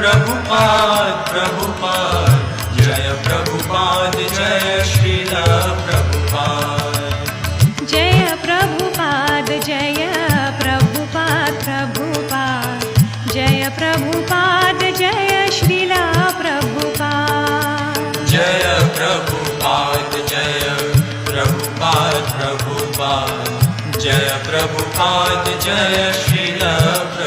Prabhupada Prabhupada, Jai Prabhupada Jai Srila Prabhupada. Jai Prabhupada Jai Prabhupada Prabhupada, Jai Prabhupada Jai Srila Prabhupada. Jai Prabhupada Jai Prabhupada Prabhupada, Jai Prabhupada Jai Srila Prabhupada.